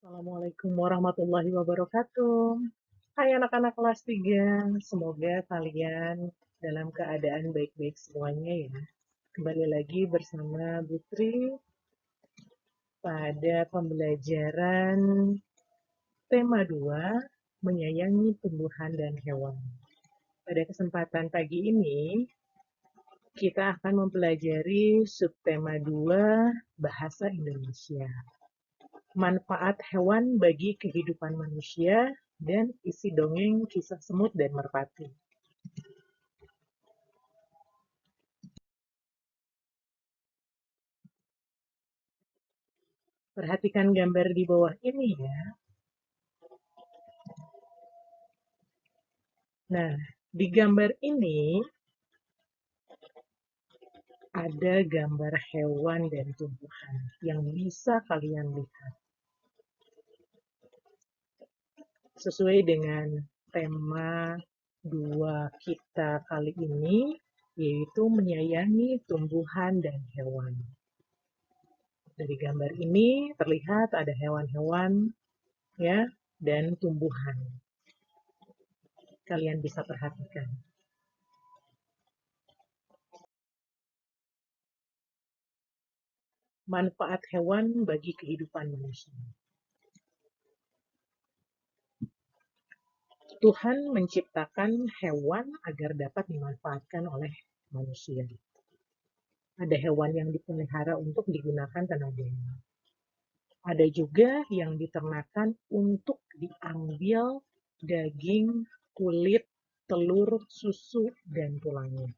Assalamualaikum warahmatullahi wabarakatuh. Hai anak-anak kelas 3, semoga kalian dalam keadaan baik-baik semuanya ya. Kembali lagi bersama Putri pada pembelajaran tema 2, menyayangi tumbuhan dan hewan. Pada kesempatan pagi ini, kita akan mempelajari subtema 2, bahasa Indonesia. Manfaat hewan bagi kehidupan manusia, dan isi dongeng kisah semut dan merpati. Perhatikan gambar di bawah ini ya. Nah, di gambar ini ada gambar hewan dan tumbuhan yang bisa kalian lihat. Sesuai dengan tema 2 kita kali ini, yaitu menyayangi tumbuhan dan hewan. Dari gambar ini terlihat ada hewan-hewan ya dan tumbuhan. Kalian bisa perhatikan. Manfaat hewan bagi kehidupan manusia. Tuhan menciptakan hewan agar dapat dimanfaatkan oleh manusia. Ada hewan yang dipelihara untuk digunakan tenaganya. Ada juga yang diternakan untuk diambil daging, kulit, telur, susu, dan tulangnya.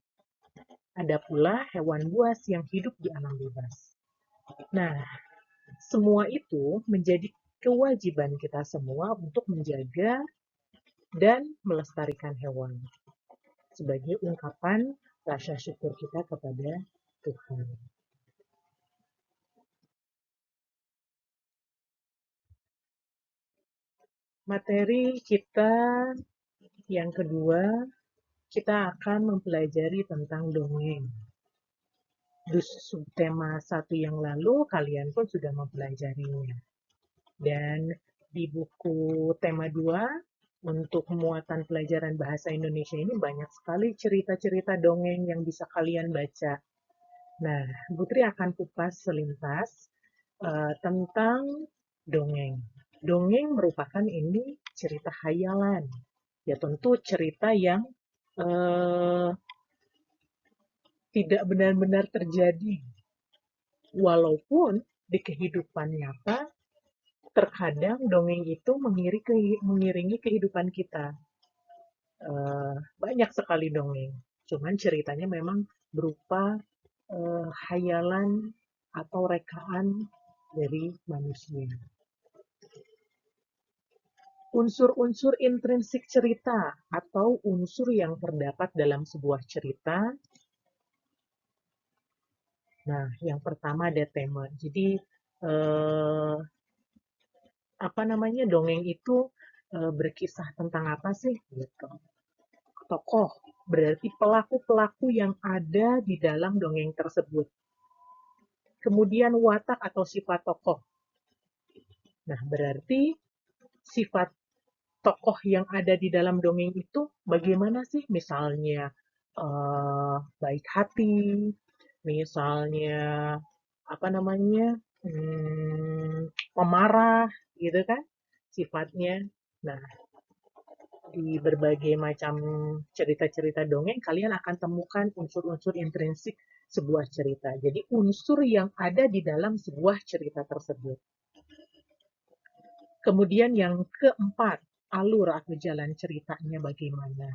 Ada pula hewan buas yang hidup di alam bebas. Nah, semua itu menjadi kewajiban kita semua untuk menjaga dan melestarikan hewan sebagai ungkapan rasa syukur kita kepada Tuhan. Materi kita yang kedua, kita akan mempelajari tentang dongeng. Di subtema 1 yang lalu, kalian pun sudah mempelajarinya. Dan di buku tema 2, untuk muatan pelajaran bahasa Indonesia ini banyak sekali cerita-cerita dongeng yang bisa kalian baca. Nah, Putri akan kupas selintas tentang dongeng. Dongeng merupakan ini cerita hayalan. Ya tentu cerita yang tidak benar-benar terjadi. Walaupun di kehidupan nyata, terkadang dongeng itu mengiringi kehidupan kita. Banyak sekali dongeng. Cuman ceritanya memang berupa hayalan atau rekaan dari manusia. Unsur-unsur intrinsik cerita atau unsur yang terdapat dalam sebuah cerita. Nah, yang pertama ada tema. Jadi dongeng itu berkisah tentang apa sih? Gitu. Tokoh berarti pelaku-pelaku yang ada di dalam dongeng tersebut. Kemudian watak atau sifat tokoh. Nah, berarti sifat tokoh yang ada di dalam dongeng itu bagaimana sih? Misalnya baik hati, misalnya pemarah, gitu kan? Sifatnya. Nah, di berbagai macam cerita-cerita dongeng, kalian akan temukan unsur-unsur intrinsik sebuah cerita. Jadi unsur yang ada di dalam sebuah cerita tersebut. Kemudian yang keempat, alur atau jalan ceritanya bagaimana.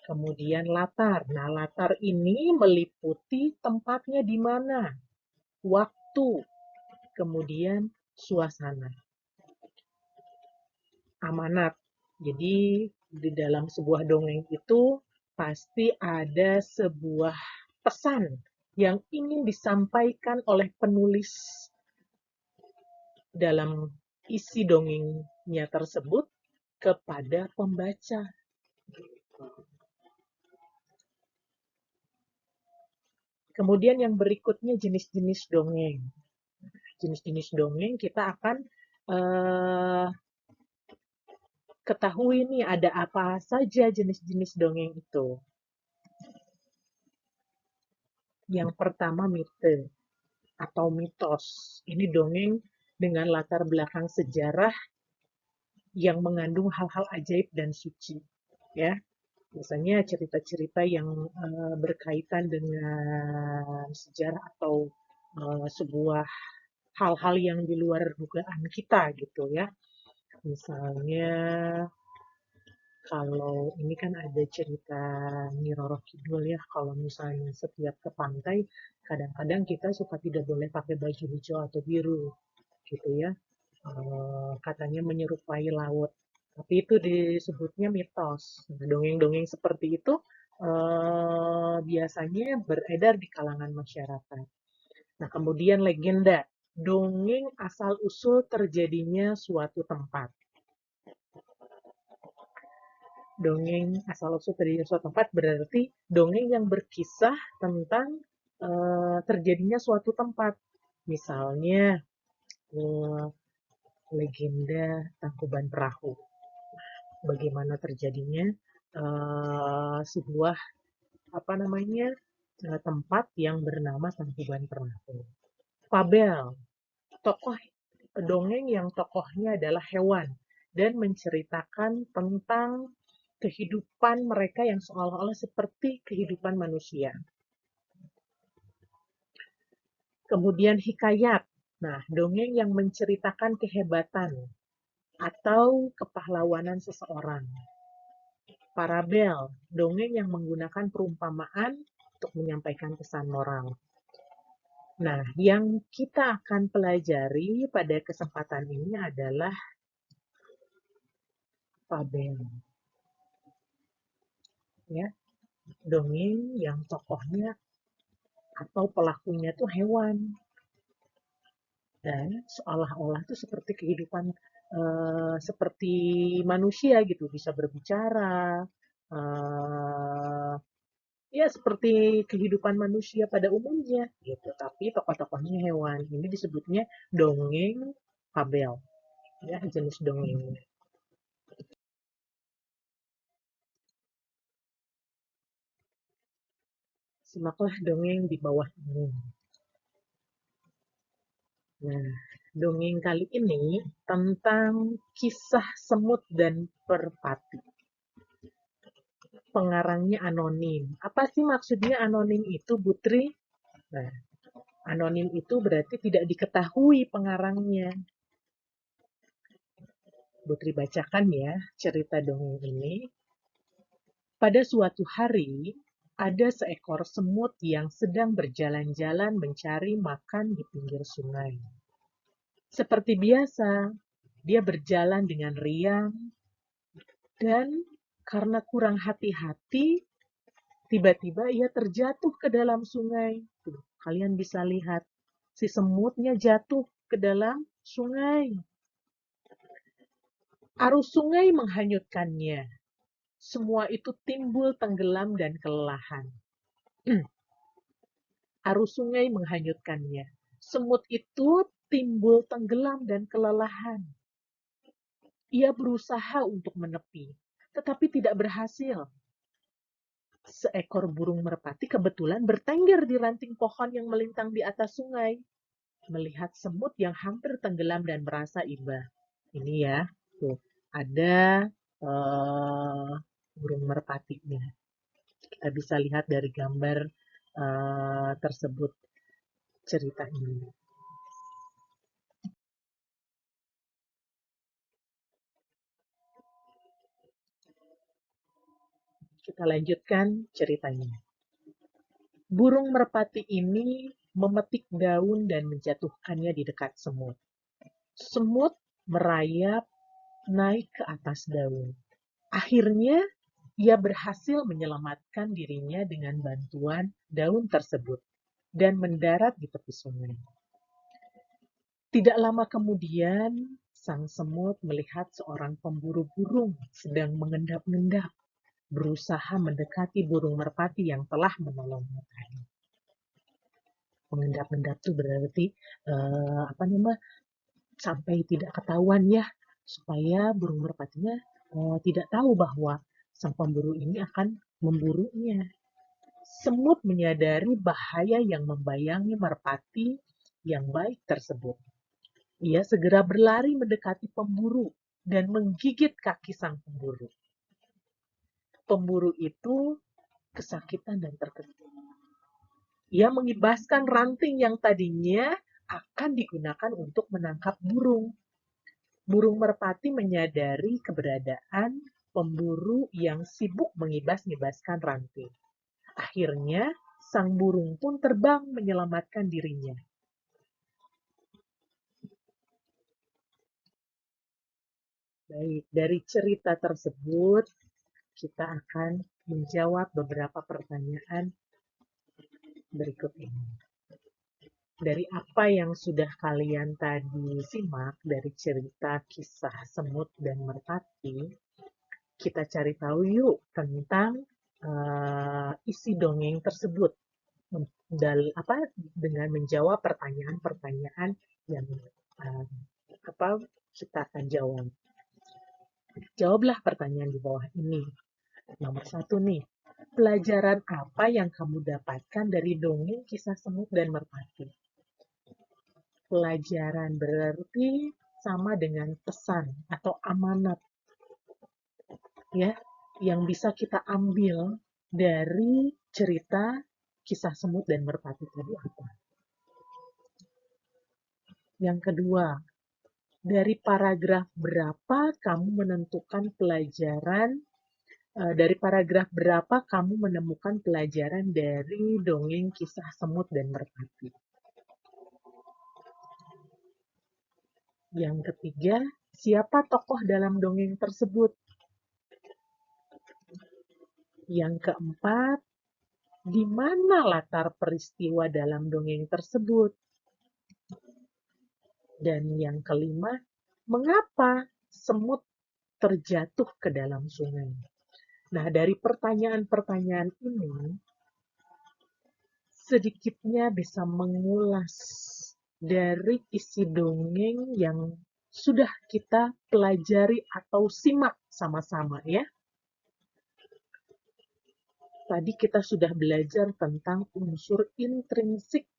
Kemudian latar. Nah, latar ini meliputi tempatnya di mana, waktu, kemudian suasana. Amanat. Jadi di dalam sebuah dongeng itu pasti ada sebuah pesan yang ingin disampaikan oleh penulis dalam isi dongengnya tersebut kepada pembaca. Kemudian yang berikutnya jenis-jenis dongeng. Jenis-jenis dongeng kita akan eh, ketahui nih ada apa saja jenis-jenis dongeng itu. Yang pertama mite atau mitos. Ini dongeng dengan latar belakang sejarah yang mengandung hal-hal ajaib dan suci. Ya, biasanya cerita-cerita yang berkaitan dengan sejarah atau sebuah hal-hal yang di luar dugaan kita gitu ya. Misalnya kalau ini kan ada cerita Nyi Roro Kidul ya, kalau misalnya setiap ke pantai, kadang-kadang kita suka tidak boleh pakai baju hijau atau biru gitu ya. Katanya menyerupai laut. Tapi itu disebutnya mitos. Nah, dongeng-dongeng seperti itu biasanya beredar di kalangan masyarakat. Nah, kemudian legenda, dongeng asal-usul terjadinya suatu tempat. Dongeng asal-usul terjadinya suatu tempat berarti dongeng yang berkisah tentang terjadinya suatu tempat. Misalnya, legenda Tangkuban Perahu. Bagaimana terjadinya sebuah apa namanya tempat yang bernama Tangkuban Perahu. Fabel, tokoh dongeng yang tokohnya adalah hewan dan menceritakan tentang kehidupan mereka yang seolah-olah seperti kehidupan manusia. Kemudian hikayat. Nah, dongeng yang menceritakan kehebatan atau kepahlawanan seseorang. Parabel, dongeng yang menggunakan perumpamaan untuk menyampaikan pesan moral. Nah, yang kita akan pelajari pada kesempatan ini adalah fabel. Ya, dongeng yang tokohnya atau pelakunya tuh hewan. Dan seolah-olah tuh seperti kehidupan seperti manusia gitu, bisa berbicara, ya seperti kehidupan manusia pada umumnya gitu. Tapi tokoh-tokohnya hewan. Ini disebutnya dongeng fabel, ya jenis dongeng. Simaklah dongeng di bawah ini. Nah, dongeng kali ini tentang kisah semut dan merpati. Pengarangnya anonim. Apa sih maksudnya anonim itu, Putri? Nah, anonim itu berarti tidak diketahui pengarangnya. Putri bacakan ya cerita dongeng ini. Pada suatu hari, ada seekor semut yang sedang berjalan-jalan mencari makan di pinggir sungai. Seperti biasa, dia berjalan dengan riang dan karena kurang hati-hati, tiba-tiba ia terjatuh ke dalam sungai. Tuh, kalian bisa lihat, si semutnya jatuh ke dalam sungai. Arus sungai menghanyutkannya. Semua itu timbul tenggelam dan kelelahan. Arus sungai menghanyutkannya. Semut itu timbul tenggelam dan kelelahan. Ia berusaha untuk menepi, tetapi tidak berhasil. Seekor burung merpati kebetulan bertengger di ranting pohon yang melintang di atas sungai. Melihat semut yang hampir tenggelam dan merasa iba. Ini ya, tuh ada burung merpatinya. Kita bisa lihat dari gambar tersebut cerita ini. Kita lanjutkan ceritanya. Burung merpati ini memetik daun dan menjatuhkannya di dekat semut. Semut merayap naik ke atas daun. Akhirnya, ia berhasil menyelamatkan dirinya dengan bantuan daun tersebut dan mendarat di tepi sungai. Tidak lama kemudian, sang semut melihat seorang pemburu burung sedang mengendap-endap, berusaha mendekati burung merpati yang telah menolongnya tadi. Mengendap-endap itu berarti apa namanya? sampai tidak ketahuan ya, supaya burung merpatinya tidak tahu bahwa sang pemburu ini akan memburunya. Semut menyadari bahaya yang membayangi merpati yang baik tersebut. Ia segera berlari mendekati pemburu dan menggigit kaki sang pemburu. Pemburu itu kesakitan dan terkejut. Ia mengibaskan ranting yang tadinya akan digunakan untuk menangkap burung. Burung merpati menyadari keberadaan pemburu yang sibuk mengibas-ngibaskan ranting. Akhirnya, sang burung pun terbang menyelamatkan dirinya. Baik, dari cerita tersebut, kita akan menjawab beberapa pertanyaan berikut ini. Dari apa yang sudah kalian tadi simak dari cerita kisah semut dan merpati, kita cari tahu yuk tentang isi dongeng tersebut. Dengan menjawab pertanyaan-pertanyaan yang kita akan jawab. Jawablah pertanyaan di bawah ini. Nomor 1 nih, pelajaran apa yang kamu dapatkan dari dongeng kisah semut dan merpati? Pelajaran berarti sama dengan pesan atau amanat, ya, yang bisa kita ambil dari cerita kisah semut dan merpati tadi apa? Yang kedua, dari paragraf berapa kamu menentukan pelajaran, dari paragraf berapa kamu menemukan pelajaran dari dongeng kisah semut dan merpati? Yang ketiga, siapa tokoh dalam dongeng tersebut? Yang keempat, di mana latar peristiwa dalam dongeng tersebut? Dan yang kelima, mengapa semut terjatuh ke dalam sungai? Nah, dari pertanyaan-pertanyaan ini, sedikitnya bisa mengulas dari isi dongeng yang sudah kita pelajari atau simak sama-sama ya. Tadi kita sudah belajar tentang unsur intrinsik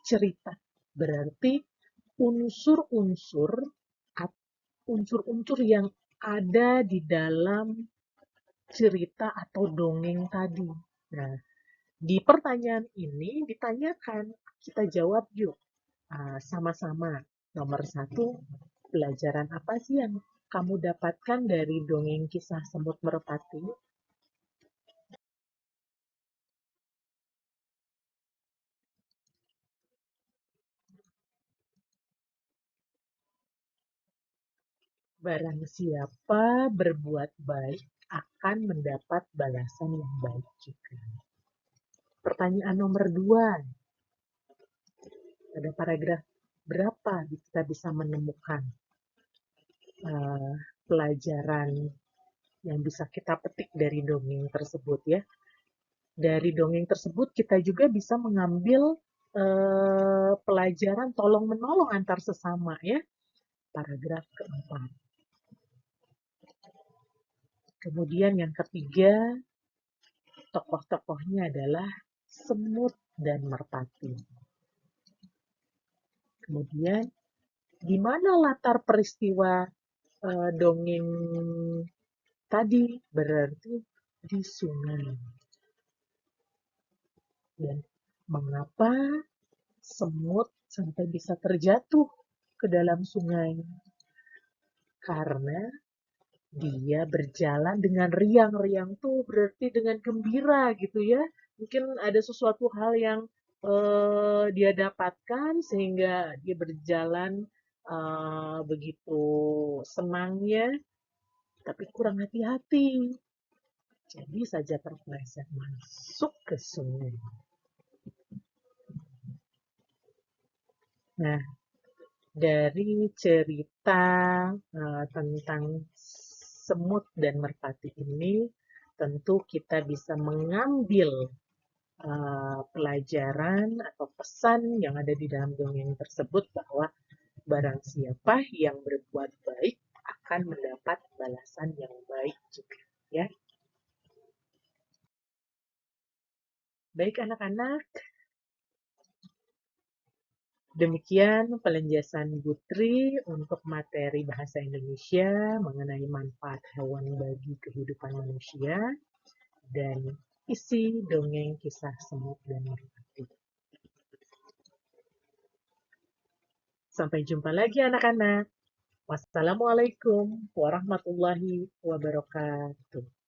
cerita. Berarti unsur-unsur yang ada di dalam cerita atau dongeng tadi. Nah, di pertanyaan ini ditanyakan, kita jawab yuk sama-sama. Nomor 1, pelajaran apa sih yang kamu dapatkan dari dongeng kisah semut merpati? Barang siapa berbuat baik akan mendapat balasan yang baik juga. Pertanyaan nomor 2, pada paragraf berapa kita bisa menemukan pelajaran yang bisa kita petik dari dongeng tersebut ya. Dari dongeng tersebut kita juga bisa mengambil pelajaran tolong-menolong antar sesama ya. Paragraf keempat. Kemudian yang ketiga, tokoh-tokohnya adalah semut dan merpati. Kemudian, di mana latar peristiwa dongeng tadi? Berarti di sungai. Dan mengapa semut sampai bisa terjatuh ke dalam sungai? Karena dia berjalan dengan riang. Riang tuh berarti dengan gembira gitu ya. Mungkin ada sesuatu hal yang dia dapatkan sehingga dia berjalan begitu senangnya, tapi kurang hati-hati. Jadi saja terpeleset masuk ke sungai. Nah, dari cerita tentang semut dan merpati ini, tentu kita bisa mengambil pelajaran atau pesan yang ada di dalam dongeng tersebut bahwa Barang siapa yang berbuat baik akan mendapat balasan yang baik juga, ya. Baik anak-anak, demikian penjelasan Putri untuk materi bahasa Indonesia mengenai manfaat hewan bagi kehidupan manusia dan isi dongeng kisah semut dan merpati. Sampai jumpa lagi anak-anak. Wassalamualaikum warahmatullahi wabarakatuh.